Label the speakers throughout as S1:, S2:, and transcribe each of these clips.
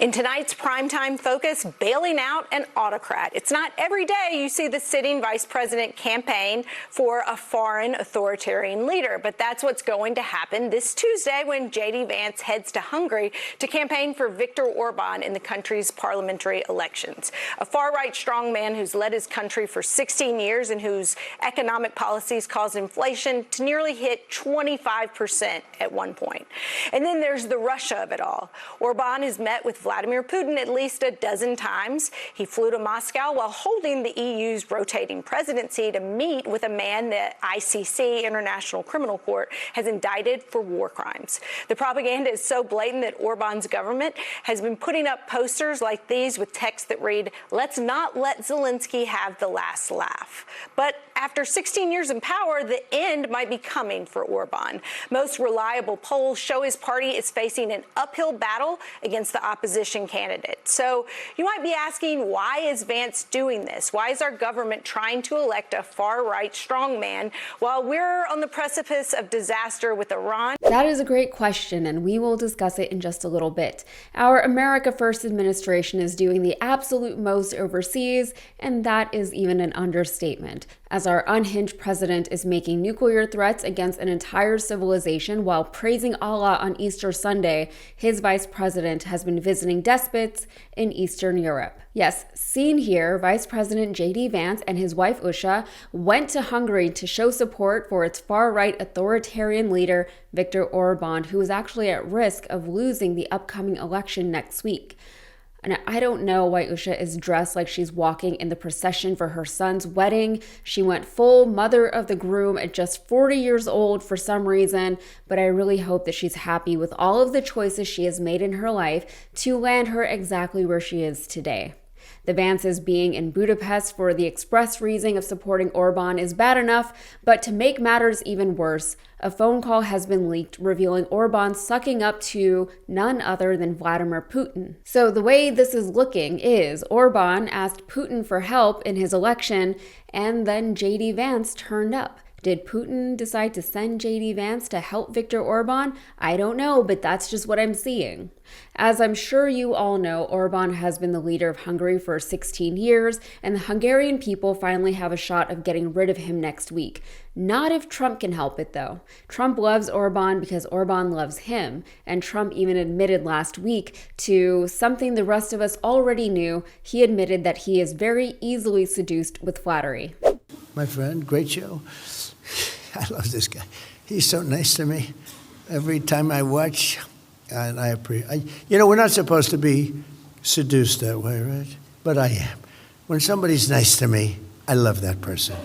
S1: In tonight's primetime focus, bailing out an autocrat. It's not every day you see the sitting vice president campaign for a foreign authoritarian leader, but that's what's going to happen this Tuesday when J.D. Vance heads to Hungary to campaign for Viktor Orbán in the country's parliamentary elections. A far-right strongman who's led his country for 16 years and whose economic policies caused inflation to nearly hit 25% at one point. And then there's the Russia of it all. Orbán has met with Vladimir Putin at least a dozen times. He flew to Moscow while holding the EU's rotating presidency to meet with a man the ICC, International Criminal Court, has indicted for war crimes. The propaganda is so blatant that Orbán's government has been putting up posters like these with text that read, "Let's not let Zelensky have the last laugh." But after 16 years in power, the end might be coming for Orbán. Most reliable polls show his party is facing an uphill battle against the opposition candidate. So you might be asking, why is Vance doing this? Why is our government trying to elect a far-right strongman while we're on the precipice of disaster with Iran?
S2: That is a great question, and we will discuss it in just a little bit. Our America First administration is doing the absolute most overseas, and that is even an understatement, as our unhinged president is making nuclear threats against an entire civilization while praising Allah on Easter Sunday. His vice president has been visiting despots in Eastern Europe. Yes, seen here, Vice President J.D. Vance and his wife Usha went to Hungary to show support for its far-right authoritarian leader, Viktor Orbán, who is actually at risk of losing the upcoming election next week. And I don't know why Usha is dressed like she's walking in the procession for her son's wedding. She went full mother of the groom at just 40 years old for some reason, but I really hope that she's happy with all of the choices she has made in her life to land her exactly where she is today. The Vances being in Budapest for the express reason of supporting Orbán is bad enough, but to make matters even worse, a phone call has been leaked revealing Orbán sucking up to none other than Vladimir Putin. So the way this is looking is Orbán asked Putin for help in his election, and then J.D. Vance turned up. Did Putin decide to send J.D. Vance to help Viktor Orbán? I don't know, but that's just what I'm seeing. As I'm sure you all know, Orbán has been the leader of Hungary for 16 years, and the Hungarian people finally have a shot of getting rid of him next week. Not if Trump can help it, though. Trump loves Orbán because Orbán loves him, and Trump even admitted last week to something the rest of us already knew. He admitted that he is very easily seduced with flattery.
S3: My friend, great show. I love this guy. He's so nice to me. Every time I watch, and I appreciate. We're not supposed to be seduced that way, right? But I am. When somebody's nice to me, I love that person.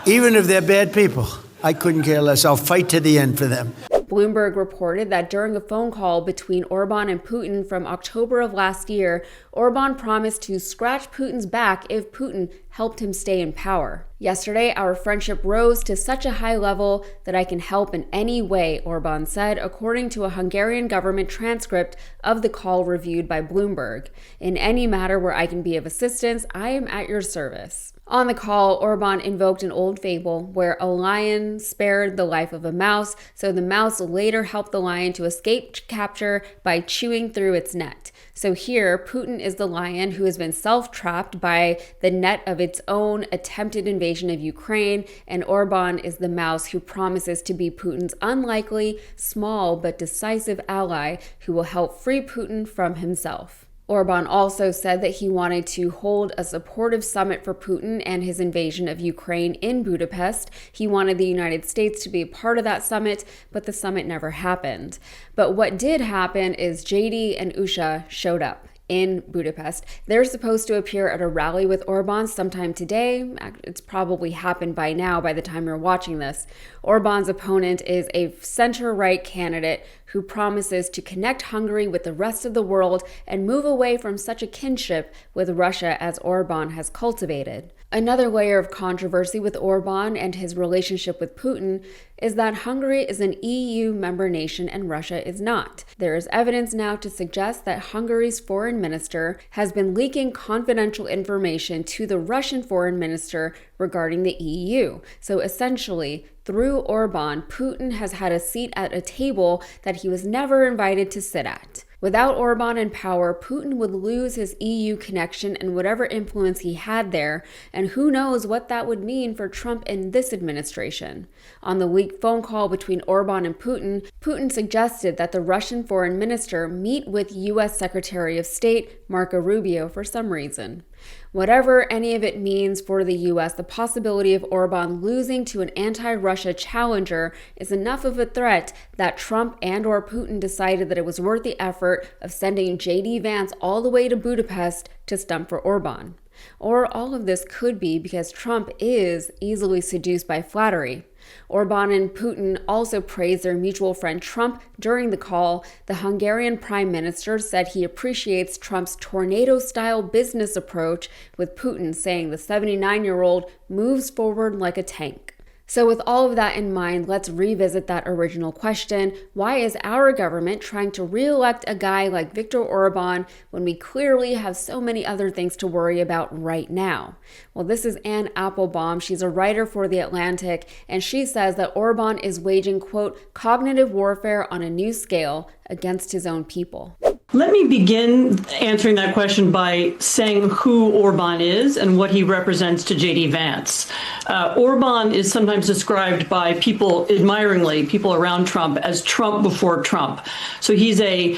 S3: Even if they're bad people, I couldn't care less. I'll fight to the end for them.
S2: Bloomberg reported that during a phone call between Orbán and Putin from October of last year, Orbán promised to scratch Putin's back if Putin helped him stay in power. Yesterday, our friendship rose to such a high level that I can help in any way, Orbán said, according to a Hungarian government transcript of the call reviewed by Bloomberg. In any matter where I can be of assistance, I am at your service. On the call, Orbán invoked an old fable where a lion spared the life of a mouse, so the mouse later helped the lion to escape capture by chewing through its net. So here, Putin is the lion who has been self-trapped by the net of its own attempted invasion of Ukraine, and Orbán is the mouse who promises to be Putin's unlikely, small but decisive ally who will help free Putin from himself. Orbán also said that he wanted to hold a supportive summit for Putin and his invasion of Ukraine in Budapest. He wanted the United States to be a part of that summit, but the summit never happened. But what did happen is JD and Usha showed up in Budapest. They're supposed to appear at a rally with Orbán sometime today. It's probably happened by now by the time you're watching this. Orbán's opponent is a center-right candidate who promises to connect Hungary with the rest of the world and move away from such a kinship with Russia as Orbán has cultivated. Another layer of controversy with Orbán and his relationship with Putin is that Hungary is an EU member nation and Russia is not. There is evidence now to suggest that Hungary's foreign minister has been leaking confidential information to the Russian foreign minister regarding the EU. So essentially, through Orbán, Putin has had a seat at a table that he was never invited to sit at. Without Orbán in power, Putin would lose his EU connection and whatever influence he had there, and who knows what that would mean for Trump in this administration. On the leaked phone call between Orbán and Putin, Putin suggested that the Russian foreign minister meet with U.S. Secretary of State Marco Rubio for some reason. Whatever any of it means for the U.S., the possibility of Orbán losing to an anti-Russia challenger is enough of a threat that Trump and/or Putin decided that it was worth the effort of sending J.D. Vance all the way to Budapest to stump for Orbán. Or all of this could be because Trump is easily seduced by flattery. Orbán and Putin also praised their mutual friend Trump during the call. The Hungarian prime minister said he appreciates Trump's tornado-style business approach, with Putin saying the 79-year-old moves forward like a tank. So with all of that in mind, let's revisit that original question. Why is our government trying to re-elect a guy like Viktor Orbán when we clearly have so many other things to worry about right now? Well, this is Ann Applebaum. She's a writer for The Atlantic, and she says that Orbán is waging, quote, cognitive warfare on a new scale against his own people.
S4: Let me begin answering that question by saying who Orbán is and what he represents to J.D. Vance. Orbán is sometimes described by people admiringly, people around Trump, as Trump before Trump. So he's a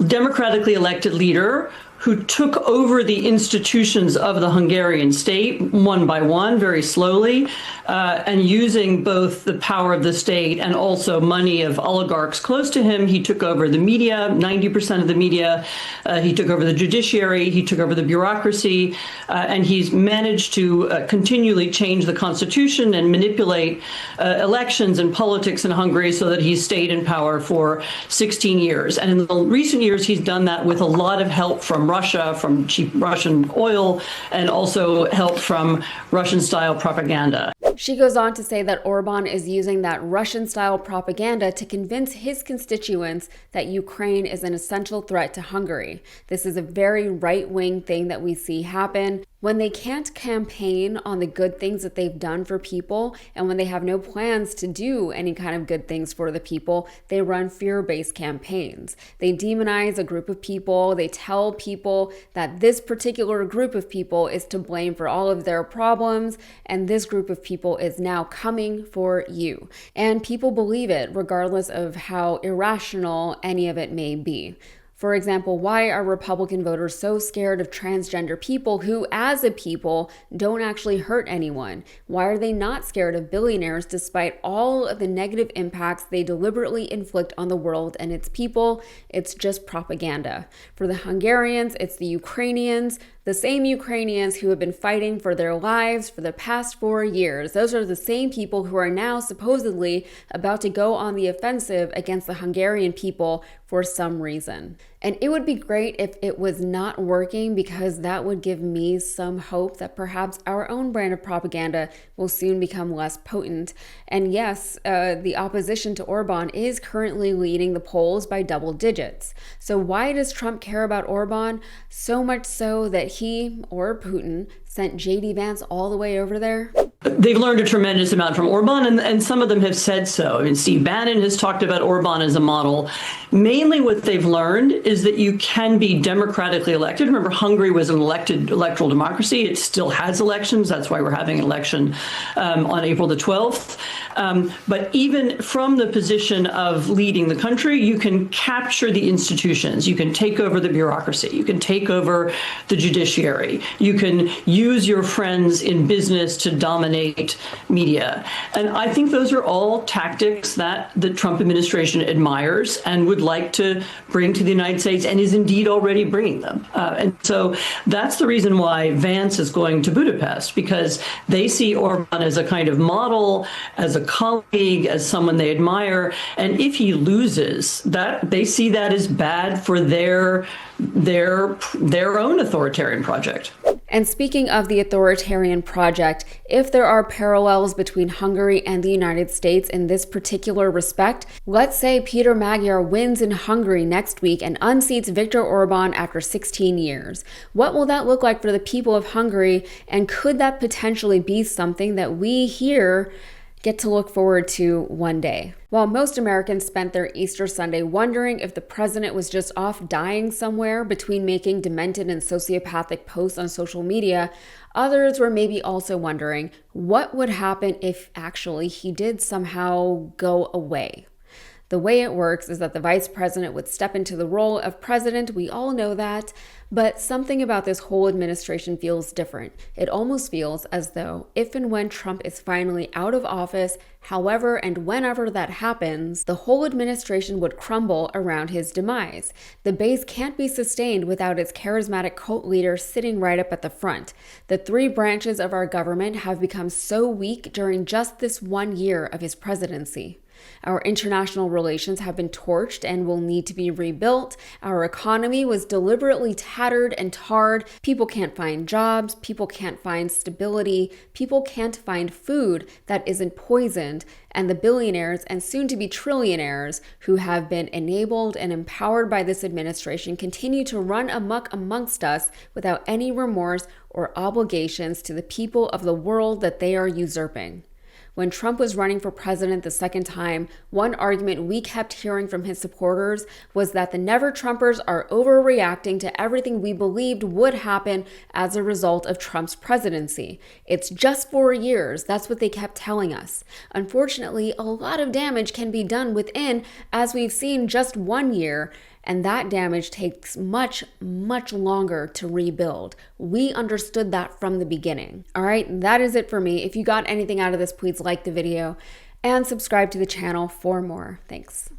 S4: democratically elected leader who took over the institutions of the Hungarian state one by one, very slowly, and using both the power of the state and also money of oligarchs close to him. He took over the media, 90% of the media. He took over the judiciary. He took over the bureaucracy. And he's managed to continually change the constitution and manipulate elections and politics in Hungary so that he's stayed in power for 16 years. And in the recent years, he's done that with a lot of help from Russia, from cheap Russian oil, and also help from Russian-style propaganda.
S2: She goes on to say that Orbán is using that Russian-style propaganda to convince his constituents that Ukraine is an essential threat to Hungary. This is a very right-wing thing that we see happen. When they can't campaign on the good things that they've done for people, and when they have no plans to do any kind of good things for the people, they run fear-based campaigns. They demonize a group of people. They tell people that this particular group of people is to blame for all of their problems, and this group of people is now coming for you. And people believe it, regardless of how irrational any of it may be. For example, why are Republican voters so scared of transgender people who, as a people, don't actually hurt anyone? Why are they not scared of billionaires despite all of the negative impacts they deliberately inflict on the world and its people? It's just propaganda. For the Hungarians, it's the Ukrainians, the same Ukrainians who have been fighting for their lives for the past 4 years. Those are the same people who are now supposedly about to go on the offensive against the Hungarian people for some reason. And it would be great if it was not working, because that would give me some hope that perhaps our own brand of propaganda will soon become less potent. And yes, the opposition to Orbán is currently leading the polls by double digits. So why does Trump care about Orbán? So much so that he, or Putin, sent J.D. Vance all the way over there?
S4: They've learned a tremendous amount from Orbán, and some of them have said so. I mean, Steve Bannon has talked about Orbán as a model. Mainly what they've learned is that you can be democratically elected. Remember, Hungary was an electoral democracy. It still has elections. That's why we're having an election on April the 12th. But even from the position of leading the country, you can capture the institutions. You can take over the bureaucracy. You can take over the judiciary. You can use your friends in business to dominate media. And I think those are all tactics that the Trump administration admires and would like to bring to the United States, and is indeed already bringing them. And so that's the reason why Vance is going to Budapest, because they see Orbán as a kind of model, as a colleague, as someone they admire. And if he loses, that they see that as bad for their own authoritarian project.
S2: And speaking of the authoritarian project, if there are parallels between Hungary and the United States in this particular respect, let's say Peter Magyar wins in Hungary next week and unseats Viktor Orbán after 16 years. What will that look like for the people of Hungary? And could that potentially be something that we here get to look forward to one day. While most Americans spent their Easter Sunday wondering if the president was just off dying somewhere between making demented and sociopathic posts on social media, others were maybe also wondering what would happen if actually he did somehow go away. The way it works is that the vice president would step into the role of president. We all know that, but something about this whole administration feels different. It almost feels as though if and when Trump is finally out of office, however and whenever that happens, the whole administration would crumble around his demise. The base can't be sustained without its charismatic cult leader sitting right up at the front. The three branches of our government have become so weak during just this 1 year of his presidency. Our international relations have been torched and will need to be rebuilt. Our economy was deliberately tattered and tarred. People can't find jobs. People can't find stability. People can't find food that isn't poisoned. And the billionaires and soon-to-be trillionaires who have been enabled and empowered by this administration continue to run amok amongst us without any remorse or obligations to the people of the world that they are usurping. When Trump was running for president the second time, one argument we kept hearing from his supporters was that the never-Trumpers are overreacting to everything we believed would happen as a result of Trump's presidency. It's just 4 years. That's what they kept telling us. Unfortunately, a lot of damage can be done within, as we've seen, just 1 year. And that damage takes much, much longer to rebuild. We understood that from the beginning. All right, that is it for me. If you got anything out of this, please like the video and subscribe to the channel for more. Thanks.